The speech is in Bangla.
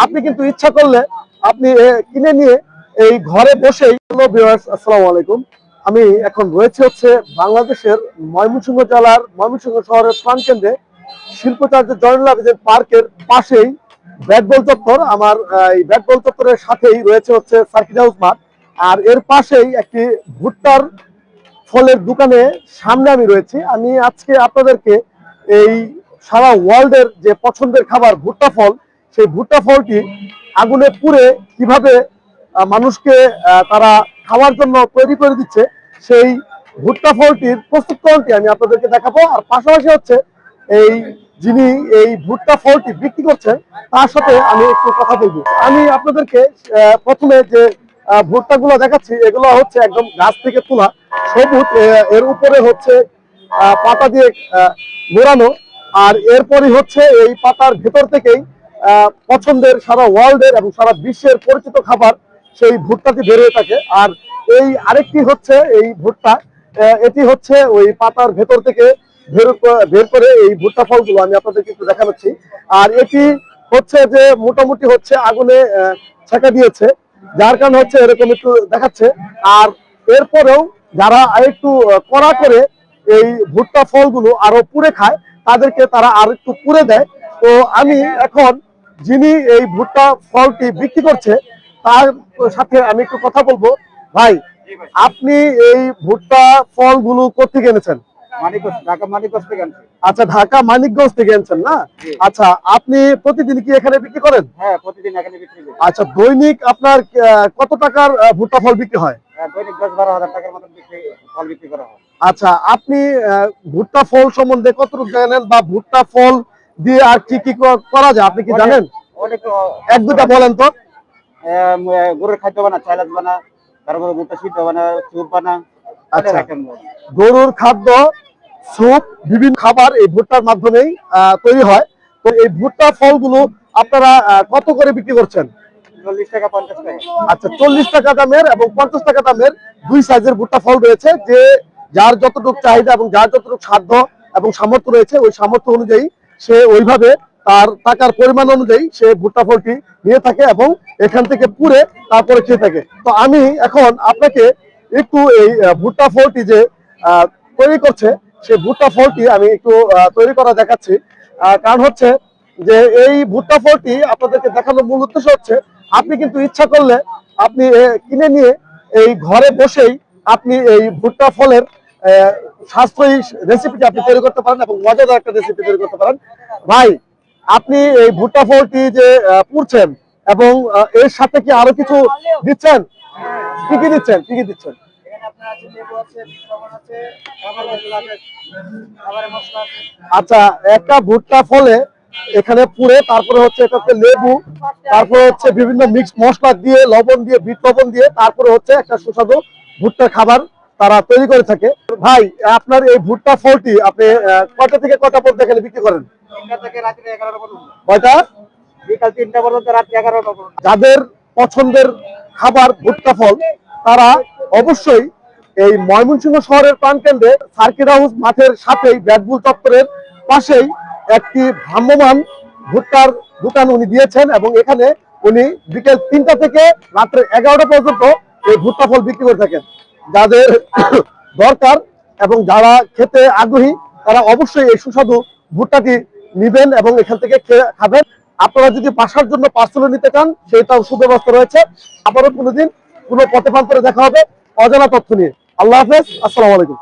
আপনি কিন্তু ইচ্ছা করলে আপনি কিনে নিয়ে এই ঘরে বসেই। আসসালামু আলাইকুম। আমি এখন রয়েছে হচ্ছে বাংলাদেশের ময়মনসিংহ জেলার ময়মনসিংহ শহরের প্রাণকেন্দ্রে শিল্পচার্য জয়নুল আবেদিন পার্কের পাশেই ব্যাটবল চত্বর। আমার এই ব্যাটবল চত্বরের সাথেই রয়েছে হচ্ছে সার্কিট হাউস মাঠ, আর এর পাশেই একটি ভুট্টার ফলের দোকানে সামনে আমি রয়েছি। আমি আজকে আপনাদেরকে এই সারা ওয়ার্ল্ডের যে পছন্দের খাবার ভুট্টা ফল, সেই ভুট্টা ফলটি আগুনে পুড়ে কিভাবে মানুষকে তারা খাওয়ার জন্য তৈরি করে দিচ্ছে, সেই ভুট্টা ফলটির প্রস্তুতকরণটি আমি আপনাদেরকে দেখাবো। আর পাশাপাশি হচ্ছে এই যিনি এই ভুট্টা ফলটি বিক্রি করছেন তার সাথে আমি একটু কথা বলবো। আমি আপনাদেরকে প্রথমে যে ভুট্টাগুলো দেখাচ্ছি, এগুলো হচ্ছে একদম গাছ থেকে তোলা সবুজ, এর উপরে হচ্ছে পাতা দিয়ে মোড়ানো, আর এরপরই হচ্ছে এই পাতার ভেতর থেকেই পছন্দের সারা ওয়ার্ল্ডের এবং সারা বিশ্বের পরিচিত খাবার সেই ভুট্টাটি বের হয়ে থাকে। আর এই আরেকটি হচ্ছে এই ভুট্টা, এটি হচ্ছে ওই পাতার ভেতর থেকে বের করে এই ভুট্টা ফলগুলো আমি আপনাদেরকে একটু দেখাচ্ছি। আর এটি হচ্ছে যে মোটামুটি হচ্ছে আগুনে ছেঁকা দিয়েছে, যার কারণে হচ্ছে এরকম একটু দেখাচ্ছে। আর এরপরেও যারা একটু কড়া করে এই ভুট্টা ফলগুলো আরো পুড়ে খায়, তাদেরকে তারা আর একটু পুড়ে দেয়। তো আমি এখন যিনি এই ভুট্টা ফলটি বিক্রি করছে তার সাথে আমি একটু কথা বলবো। ভাই, আপনি এই ভুট্টা ফলগুলো কোথা থেকে এনেছেন? আচ্ছা, ঢাকা মানিকগঞ্জ থেকে এনেছেন না? আচ্ছা, আপনি প্রতিদিন কি এখানে বিক্রি করেন? হ্যাঁ, প্রতিদিন এখানে বিক্রি করি। আচ্ছা, দৈনিক আপনার কত টাকার ভুট্টা ফল বিক্রি হয়? দৈনিক 10-12 হাজার টাকার মতো ফল বিক্রি করা হয়। আচ্ছা, আপনি ভুট্টা ফল সম্বন্ধে কতটুকু জানেন, বা ভুট্টা ফল দিয়ে আর কি কি করা যায় আপনি কি জানেন? অনেক এক দুটা বলেন তো। গরুর খাদ্য বানা, চাইলাস বানা, তারপরে ভুট্টা সিদ্ধ বানা, স্যুপ বানা। আচ্ছা, গরুর খাদ্য, স্যুপ, বিভিন্ন খাবার এই ভুট্টার মাধ্যমেই তৈরি হয়। তো এই ভুট্টা ফলগুলো আপনারা কত করে বিক্রি করছেন? 40 টাকা 50 টাকা। আচ্ছা, 40 টাকা দামের এবং 50 টাকা দামের দুই সাইজের ভুট্টা ফল রয়েছে। যে যার যতটুকু চাহিদা এবং যার যতটুকু সাধ্য এবং সামর্থ্য রয়েছে, ওই সামর্থ্য অনুযায়ী সে ওইভাবে তার টাকার পরিমাণ অনুযায়ী সে ভুট্টা ফলটি নিয়ে থাকে এবং এখান থেকে পুড়ে তারপরে খেয়ে থাকে। তো আমি এখন আপনাকে একটু এই ভুট্টা ফলটি যে তৈরি করছে, সেই ভুট্টা ফলটি আমি একটু তৈরি করা দেখাচ্ছি। কারণ হচ্ছে যে এই ভুট্টা ফলটি আপনাদেরকে দেখানোর মূল উদ্দেশ্য হচ্ছে আপনি কিন্তু ইচ্ছা করলে আপনি কিনে নিয়ে এই ঘরে বসেই আপনি এই ভুট্টা ফলের সাশ্রয়ী রেসিপিটি আপনি তৈরি করতে পারেন এবং মজাদার একটা রেসিপি তৈরি করতে পারেন। ভাই, আপনি এই ভুট্টা ফলটি যে পুড়ছেন এবং এর সাথে কি আরো কিছু দিচ্ছেন? কি কি দিচ্ছেন, কি কি দিচ্ছেন? আচ্ছা, একটা ভুট্টা ফলে এখানে পুড়ে তারপরে হচ্ছে এটাতে লেবু, তারপরে হচ্ছে বিভিন্ন মিক্স মশলা দিয়ে, লবণ দিয়ে, বিট লবণ দিয়ে, তারপরে হচ্ছে একটা সুস্বাদু ভুট্টার খাবার তারা তৈরি করে থাকে। ভাই, আপনার এই ভুট্টা ফলটি আপনি কয়টা থেকে কয়টা পর্যন্ত এখানে বিক্রি করেন? কয়টা? বিকাল 3টা পর্যন্ত, রাত 11টা পর্যন্ত। যাদের পছন্দের খাবার ভুট্টা ফল, তারা অবশ্যই এই ময়মনসিংহ শহরের প্রাণকেন্দ্রে সার্কিট হাউস মাঠের সাথেই ব্যাটবল চত্বরের পাশেই একটি ভ্রাম্যমান ভুট্টার দোকান উনি দিয়েছেন, এবং এখানে উনি বিকেল 3টা থেকে রাত্রে 11টা পর্যন্ত এই ভুট্টা ফল বিক্রি করে থাকেন। যাদের দরকার এবং যারা খেতে আগ্রহী, তারা অবশ্যই এই সুস্বাদু ভুট্টাটি নিবেন এবং এখান থেকে খাবেন। আপনারা যদি বাসার জন্য পার্সেল নিতে চান, সেটাও সুব্যবস্থা রয়েছে। আবারও কোনোদিন কোনো পথে প্রান্তরে দেখা হবে অজানা তথ্য নিয়ে। আল্লাহ হাফেজ, আসসালামু আলাইকুম।